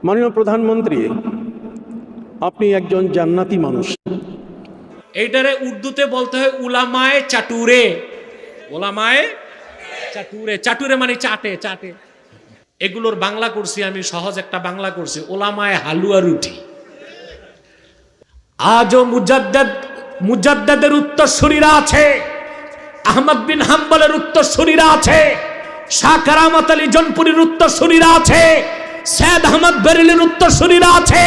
মাননীয় প্রধানমন্ত্রী, আপনি একজন জান্নাতি মানুষ। এইটারে উর্দুতে বলতে হয় উলামায়ে চাটুরে। ওলামায়ে চাটুরে, চাটুরে মানে চাটে চাটে। এগুলোর বাংলা করছি আমি, সহজ একটা বাংলা করছি, ওলামায়ে হালুয়া রুটি। আজও মুজাদ্দেদের উত্তরসূরিরা আছে, আহমদ বিন হাম্বলের উত্তরসূরিরা আছে, শাহ কারামত আলী জনপুরীর উত্তরসূরিরা আছে, সৈয়দ আহমদ বেরেলির উত্তরসূরিরা আছে,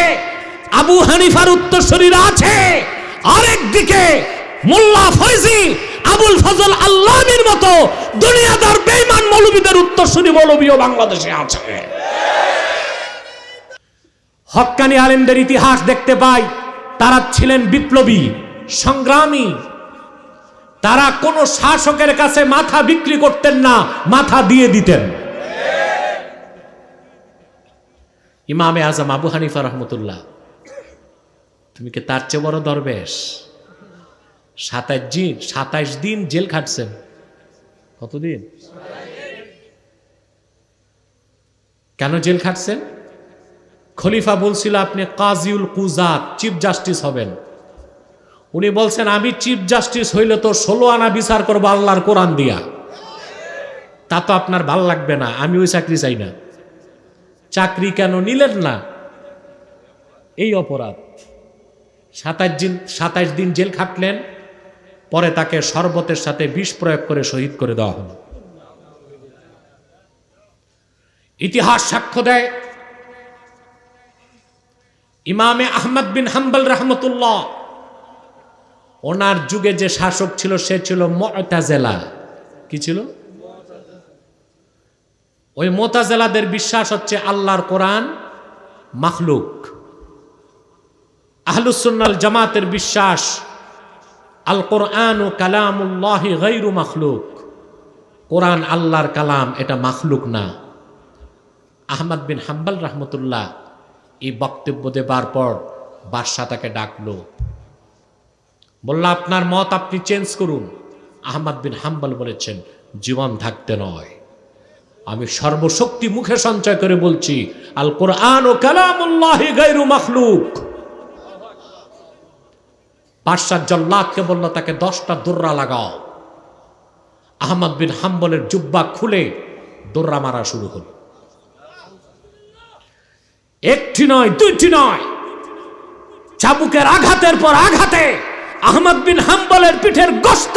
আবু হানিফার উত্তরসূরিরা আছে। আরেকদিকে মোল্লা ফয়জি, আবুল ফজল আল্লামীর মতো দুনিয়াদার বেঈমান মৌলবীদের উত্তরসূরি মৌলবীও বাংলাদেশে আছে। হক্কানি আলেমদের ইতিহাস দেখতে পাই, তারা ছিলেন বিপ্লবী, সংগ্রামী। তারা কোন শাসকের কাছে মাথা বিক্রি করতেন না, মাথা দিয়ে দিতেন। ইমামে আজম আবু হানিফা রহমতুল্লাহ, তুমি কি তার চেয়ে বড় দরবেশ? 27 দিন জেল খাটছেন। কতদিন? কেন জেল খাটছেন? খলিফা বলছিল আপনি কাজিউল কুজাত, চিফ জাস্টিস হবেন। উনি বলছেন আমি চিফ জাস্টিস হইলে তো 16 আনা বিচার করবো আল্লাহর কোরআন দিয়া। তা তো আপনার ভাল লাগবে না, আমি ওই চাকরি চাই না। চাকরি কেন নিলেন না? এই অপরাধ। 27 দিন জেল খাটলেন, পরে তাকে শরবতের সাথে বিষ প্রয়োগ করে শহীদ করে দেওয়া হলো। ইতিহাস সাক্ষ্য দেয়, ইমামে আহমদ বিন হাম্বল রহমতুল্লাহ, ওনার যুগে যে শাসক ছিল সে ছিল মুতাজিলা। কি ছিল? ওই মুতাজিলাদের বিশ্বাস হচ্ছে আল্লাহর কোরআন মাখলুক। আহলুস সুন্নাহ জামাতের বিশ্বাস আল কোরআন কালামুল্লাহি গায়রু মাখলুক, কোরআন আল্লাহর কালাম, এটা মাখলুক না। আহমদ বিন হাম্বল রহমতুল্লাহ এই বক্তব্য দেবার পর বাদশাহ তাকে ডাকলো, বলল আপনার মত আপনি চেঞ্জ করুন। আহমদ বিন হাম্বল বলেছেন জীবন থাকতে নয়, আমি সর্বশক্তি মুখে সঞ্চয় করে বলছি আল কোরআন ও কালামুল্লাহি গায়রু মাখলুক। বাদশাহ জল্লাদকে বলল তাকে 10টা দোররা লাগাও। আহমদ বিন হাম্বলের জুব্বা খুলে দোররা মারা শুরু হলো। একটি নয়, দুইটি নয়, চাবুকের আঘাতের পর আঘাতে আহমদ বিন হাম্বলের পিঠের গোশত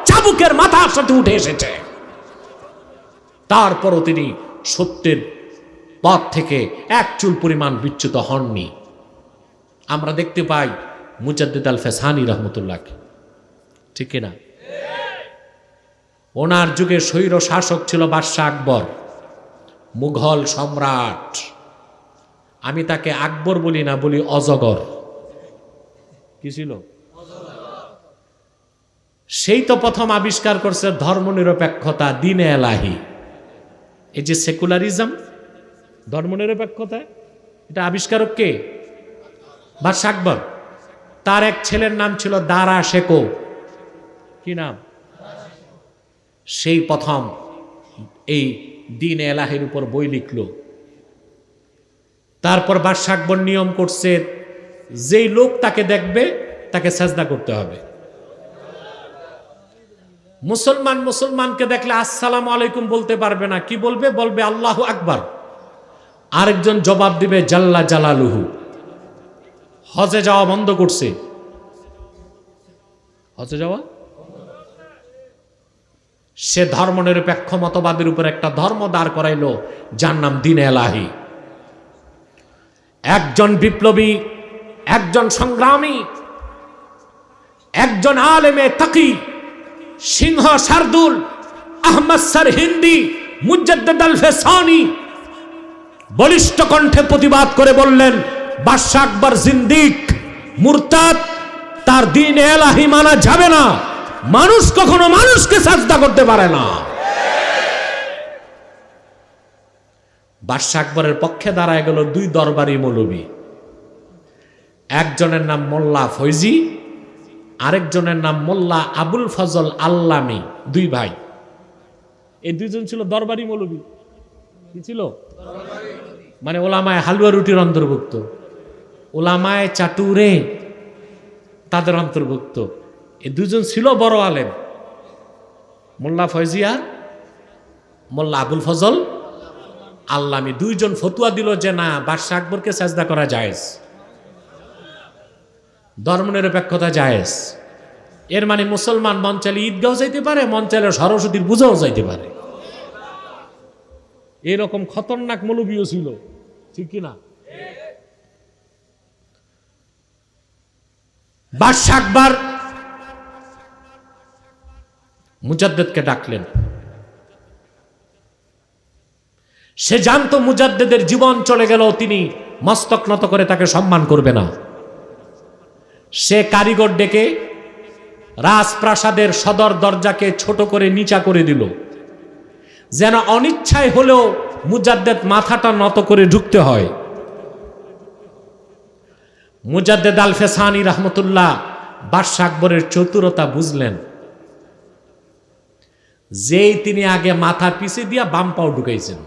চাবুকের মাথার সাথে উঠে এসেছে। তারপরও তিনি সত্যের পথ থেকে এক চুল পরিমাণ বিচ্যুত হননি। আমরা দেখতে পাই মুজাদ্দিদ আল ফেসানি রহমতুল্লাহ, ঠিক কিনা? ওনার যুগে স্বৈর শাসক ছিল বাদশাহ আকবর, মুঘল সম্রাট। আমি তাকে আকবর বলি না, বলি অজগর। কি ছিল? সেই তো প্রথম আবিষ্কার করছে ধর্মনিরপেক্ষতা, দ্বীনে এলাহি। এই যে সেকুলারিজম, ধর্মনিরপেক্ষতা, এটা আবিষ্কারক কে? বাদশাহ আকবর। তার এক ছেলের নাম ছিল দারা শেকো। কি নাম? সেই প্রথম এই দ্বীনে এলাহির উপর বই লিখল। তারপর বাদশাহ আকবর নিয়ম করছে যেই লোক তাকে দেখবে তাকে সাজদা করতে হবে। মুসলমানকে দেখলে আসসালামু আলাইকুম বলতে পারবে না। কি বলবে? বলবে আল্লাহু আকবার। আরেকজন জবাব দিবে জাল্লা জালালুহু। হজে যাওয়া বন্ধ করছে। হজে যাওয়া, সে ধর্মনিরপেক্ষ মতবাদের উপর একটা ধর্ম দাঁড় করাইলো যার নাম দ্বীনে এলাহি। একজন বিপ্লবী, একজন সংগ্রামী, একজন আলেমে তাকি, সিংহ শার্দুল আহমদ সরহিন্দি মুজাদ্দিদ আল ফেসানি বলিষ্ঠ কণ্ঠে প্রতিবাদ করে বললেন বাদশাহ আকবর জিন্দিক, মুরতাদ, তার দ্বীনে এলাহি মানা যাবে না। মানুষ কখনো মানুষকে সাজদা করতে পারে না। বাদশাহ আকবরের পক্ষে দাঁড়ায় গেল 2 দরবারি মৌলবী। একজনের নাম মোল্লা ফয়জি, আরেকজনের নাম মোল্লা আবুল ফজল আল্লামী। 2 ভাই। এই 2জন ছিল দরবারি মৌলবী। কি ছিল? মানে ওলামায় হালুয়া রুটির অন্তর্ভুক্ত, ওলামায় চাটুরে তাদের অন্তর্ভুক্ত। এই দুজন ছিল বড় আলেম, মোল্লা ফয়জি আর মোল্লা আবুল ফজল আল্লামী। দুইজন ফতুয়া দিল যে না, বাদশাহ আকবরকে সাজদা করা জায়েজ, ধর্মনিরপেক্ষতা জায়েজ। এর মানে মুসলমান মন চাইলে ঈদগাঁও যাইতে পারে, মন চাইলে সরস্বতীর পূজাও যাইতে পারে। এরকম খতরনাক মৌলবীও ছিল, ঠিক কিনা? বাদশাহ আকবর মুজাদ্দেদকে ডাকলেন। সে জানতো মুজাদ্দেদের জীবন চলে গেল, তিনি মস্তক নত করে তাকে সম্মান করবে না। সে কারিগর ডেকে রাজপ্রাসাদের সদর দরজাকে ছোট করে নিচা করে দিল, যেন অনিচ্ছায় হলেও মুজাদ্দেদ মাথাটা নত করে ঢুকতে হয়। মুজাদ্দেদ আল ফেসানি রহমতুল্লাহ বাদশাহ আকবরের চতুরতা বুঝলেন। যেই তিনি আগে মাথা পিছিয়ে দিয়া বাম পাও ঢুকাইছেন,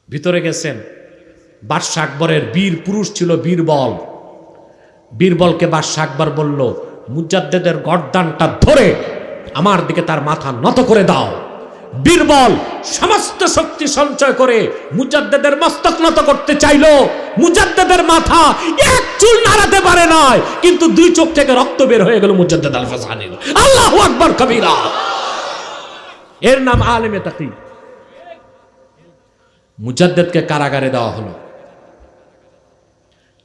ভিতরে গেছেন। বাদশাহ আকবরের বীর পুরুষ ছিল বীরবল। বীরবলকে বাদশাহ আকবর বলল, মুজাদ্দেদের গর্দানটা ধরে আমার দিকে তার মাথা নত করে দাও। বীরবল সমস্ত শক্তি সঞ্চয় করে মুজাদ্দেদের মস্তক নত করতে চাইল। মুজাদ্দেদের মাথা এক চুল নাড়াতে পারে নাই, কিন্তু দুই চোখ থেকে রক্ত বের হয়ে গেল মুজাদ্দেদ আল ফেসানির। আল্লাহু আকবার কবীরা। এর নাম আলেমে তাকি। মুজাদ্দেদকে কারাগারে দেওয়া হলো।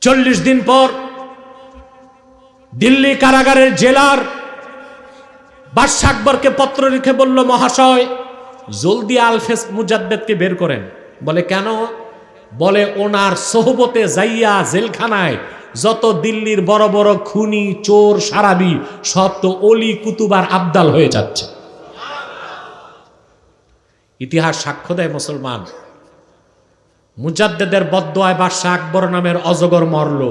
40 দিন পর দিল্লি কারাগারের জেলার বাদশাহ আকবরকে পত্র লিখে বলল, মহাশয় জলদি আলফেস মুজাদ্দেদকে বের করেন। বলে কেন? বলে ওনার সোহবতে যাইয়া জেলখানায় যত দিল্লির বড় বড় খুনি, চোর, সারাবি সব তো অলি কুতুবার আবদাল হয়ে যাচ্ছে। ইতিহাস সাক্ষ্য দেয় মুসলমান, মুজাদ্দেদের বদদোয়ায় বাদশাহ আকবর নামের অজগর মরল।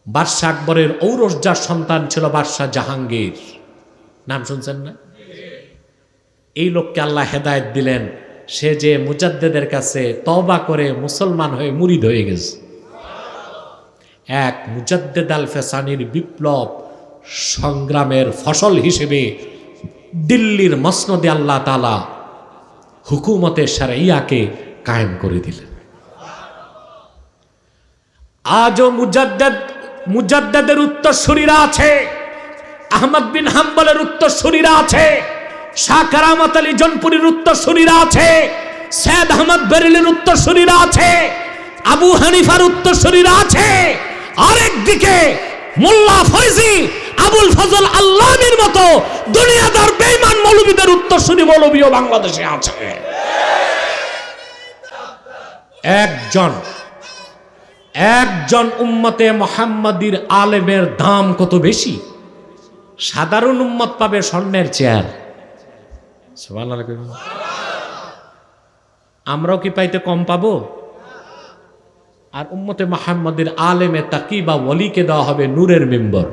বাদশাহ আকবরের ঔরসজার সন্তান ছিল বাদশাহ জাহাঙ্গীর, নাম শুনছেন না? এই লোককে আল্লাহ হেদায়েত দিলেন। সে যে মুজাদ্দেদের কাছে তওবা করে মুসলমান হয়ে মুরিদ হয়ে গেছে। এক মুজাদ্দেদ আল ফেসানির বিপ্লব সংগ্রামের ফসল হিসেবে দিল্লির মসনদে আল্লাহ তাআলা হুকুমতে শারঈয়াকে কায়েম করে দিলেন। আজও মুজাদ্দেদের উত্তরসূরিরা আছে, আহমদ বিন হাম্বলের উত্তরসূরিরা আছে, শাহ কারামত আলী জনপুরীর উত্তরসূরিরা আছে, সৈয়দ আহমদ বেরেলির উত্তরসূরিরা আছে, আবু হানিফার উত্তরসূরিরা আছে। আরেকদিকে মোল্লা ফয়জি, আবুল ফজল আল্লামীর মতো দুনিয়াদার বেঈমান মৌলবীদের উত্তরসূরি মৌলবীও বাংলাদেশে আছে। একজন উম্মতে মুহাম্মাদির আলেমের দাম কত বেশি। সাধারণ উম্মত পাবে স্বর্ণের চেয়ার। সুবহানাল্লাহ। আমরাও কি পাইতে কম পাবো? আর উম্মতে মুহাম্মাদির আলেমে তাকি বা ওলিকে দেওয়া হবে নূরের মিম্বর।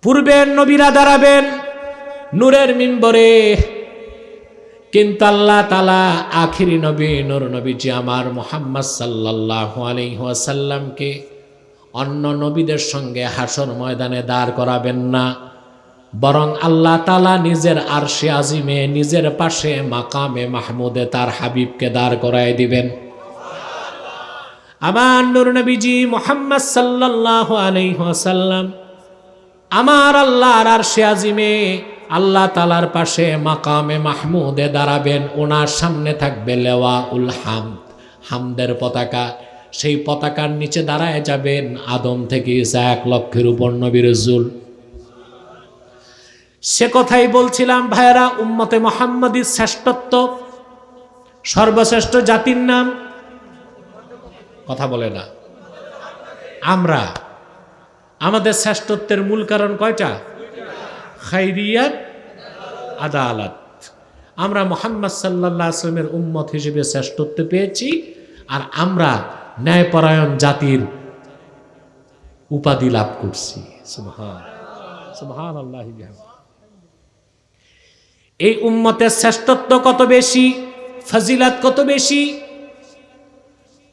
পূর্বের নবীরা দাঁড়াবেন নূরের মিম্বরে, কিন্তু আল্লাহ তাআলা আখিরি নবী নূর নবীজি আমার মুহাম্মদ সাল্লাল্লাহু আলাইহি ওয়াসাল্লামকে অন্য নবীদের সঙ্গে হাসর ময়দানে দাঁড় করাবেন না, বরং আল্লাহ তাআলা নিজের আরশে আজিমে নিজের পাশে মাকামে মাহমুদে তার হাবিবকে দাঁড় করায় দিবেন। আমার নূর নবীজি মুহাম্মদ সাল্লাল্লাহু আলাইহি ওয়াসাল্লাম আমার আল্লাহর আরশে আজিমে আল্লাহ তাআলার পাশে মাকামে মাহমুদে দাঁড়াবেন। ওনার সামনে থাকবে লেওয়াউল হামদ, হামদের পতাকা। সেই পতাকার নিচে দাঁড়ায় যাবেন আদম থেকে ঈসা 1 লক্ষের উপর নবী রাসূল। সে কথাই বলছিলাম ভাইরা, উম্মতে মুহাম্মাদির শ্রেষ্ঠত্ব, সর্বশ্রেষ্ঠ জাতির নাম কথা বলে না। আমরা আমাদের শ্রেষ্ঠত্বের মূল কারণ কয়টা? খায়রিয়াত, আদালত। আমরা মুহাম্মদ সাল্লাল্লাহু আলাইহি ওয়াসাল্লামের উম্মত হিসেবে শ্রেষ্ঠত্ব পেয়েছি, আর আমরা ন্যায়পরায়ণ জাতির উপাধি লাভ করছি। সুবহানাল্লাহ। এই উম্মতের শ্রেষ্ঠত্ব কত বেশি, ফজিলত কত বেশি।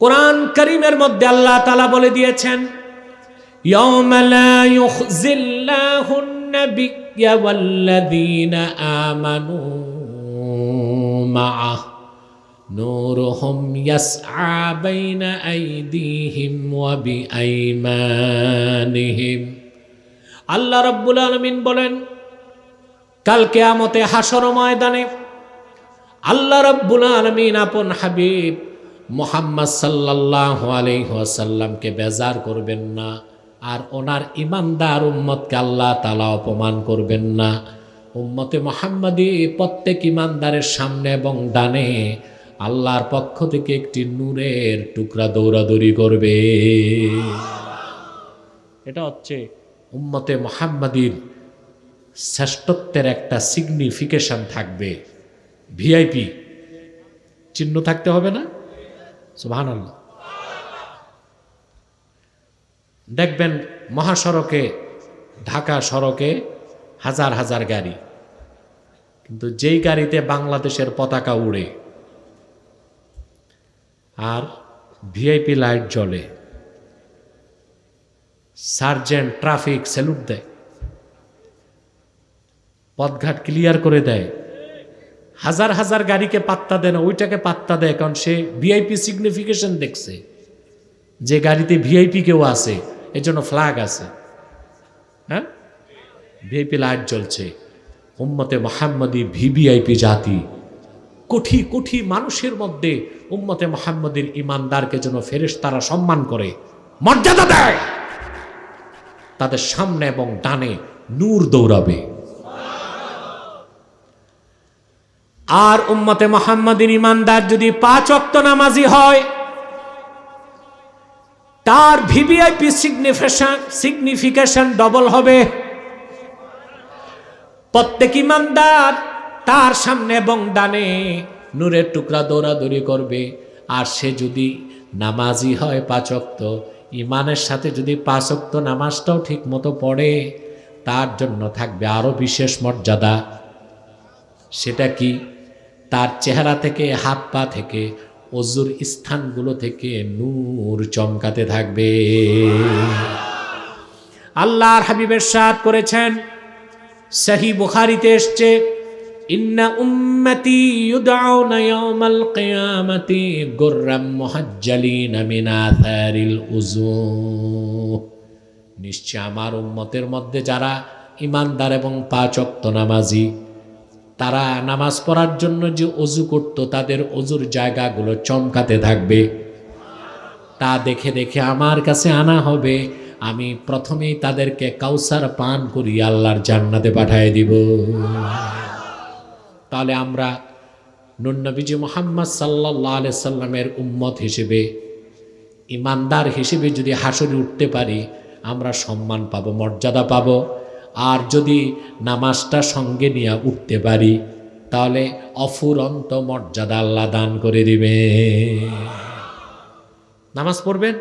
কোরআন কারীমের মধ্যে আল্লাহ তাআলা বলে দিয়েছেন, ইয়াওমা লা ইউখজিল্লাহুন নাবিয়্যা ওয়াল্লাযীনা আমানু মাআহ নূরুহুম ইয়াসআ বাইনা আইদিহিম ওয়া বিআইমানিহিম। আল্লাহ রাব্বুল আলামিন বলেন, কাল কিয়ামতে হাসর ময়দানে আল্লাহ রাব্বুল আলামিন আপন হাবিব মুহাম্মদ সাল্লাল্লাহু আলাইহি ওয়াসাল্লামকে বেজার করবেন না, আর ওনার ইমানদার উম্মতকে আল্লাহ তাআলা অপমান করবেন না। উম্মতে মুহাম্মাদি প্রত্যেক ইমানদারের সামনে এবং ডানে আল্লাহর পক্ষ থেকে একটি নূরের টুকরা দৌড়াদৌড়ি করবে। এটা হচ্ছে উম্মতে মুহাম্মাদির শ্রেষ্ঠত্বের একটা সিগনিফিকেশন থাকবে। ভিআইপি চিহ্ন থাকতে হবে না? সুবহানাল্লাহ। দেখবেন মহাসড়কে, ঢাকা সড়কে হাজার হাজার গাড়ি, কিন্তু যেই গাড়িতে বাংলাদেশের পতাকা উড়ে আর ভিআইপি লাইট জ্বলে, সার্জেন্ট ট্রাফিক স্যালুট দেয়, পথঘাট ক্লিয়ার করে দেয়, হাজার হাজার গাড়িকে পাত্তা দেয় না, ওইটাকে পাত্তা দেয়, কারণ সে ভিআইপি সিগনিফিকেশন দেখছে যে গাড়িতে ভিআইপি কেউ আছে, এর জন্য ফ্ল্যাগ আছে, হ্যাঁ, ভিআইপি লাইট জ্বলছে। উম্মতে মুহাম্মাদি ভিভিআইপি জাতি। কোটি কোটি মানুষের মধ্যে উম্মতে মুহাম্মাদির ইমানদারকে যেন ফেরেশতারা সম্মান করে, মর্যাদা দেয়। তাদের সামনে এবং ডানে নূর দৌড়াবে। আর উম্মতে মুহাম্মাদির ইমানদার যদি 5 ওয়াক্ত নামাজি হয়, তার ভিভিআইপি সিগনিফিকেশন ডবল হবে। প্রত্যেক ইমানদার তার সামনে এবং ডানে নূরের টুকরা দৌড়াদৌড়ি করবে। আর সে যদি নামাজি হয় 5 ওয়াক্ত, ইমানের সাথে যদি 5 ওয়াক্ত নামাজটাও ঠিক মতো পড়ে, তার জন্য থাকবে আরো বিশেষ মর্যাদা। সেটা কি? তার চেহারা থেকে, হাত পা থেকে, ওযুর স্থানগুলো থেকে নূর চমকাতে থাকবে। আল্লাহর হাবিব ইরশাদ করেছেন, সহিহ বুখারীতে এসেছে, ইন্না উম্মতি ইউদআউনা ইয়াওমাল কিয়ামাতি গুররাম মুহাজ্জালিনা মিন আথারিল উযু। নিশ্চয় আমার উম্মতের মধ্যে যারা ইমানদার এবং 5 ওয়াক্ত নামাজি, তারা নামাজ পড়ার জন্য যে অজু করত, তাদের অজুর জায়গাগুলো চমকাতে থাকবে। তা দেখে দেখে আমার কাছে আনা হবে, আমি প্রথমেই তাদেরকে কাউসার পান করি আল্লাহর জান্নাতে পাঠিয়ে দিব। তাহলে আমরা নূর নবীজি মুহাম্মদ সাল্লাল্লাহু আলাইহি সাল্লামের উম্মত হিসেবে, ইমানদার হিসেবে যদি হাসরে উঠতে পারি, আমরা সম্মান পাবো, মর্যাদা পাবো। আর যদি নামাজটা সঙ্গে নিয়ে উঠতে পারি, তাহলে অফুরন্ত মর্যাদা আল্লাহ দান করে দিবে। নামাজ পড়বেন,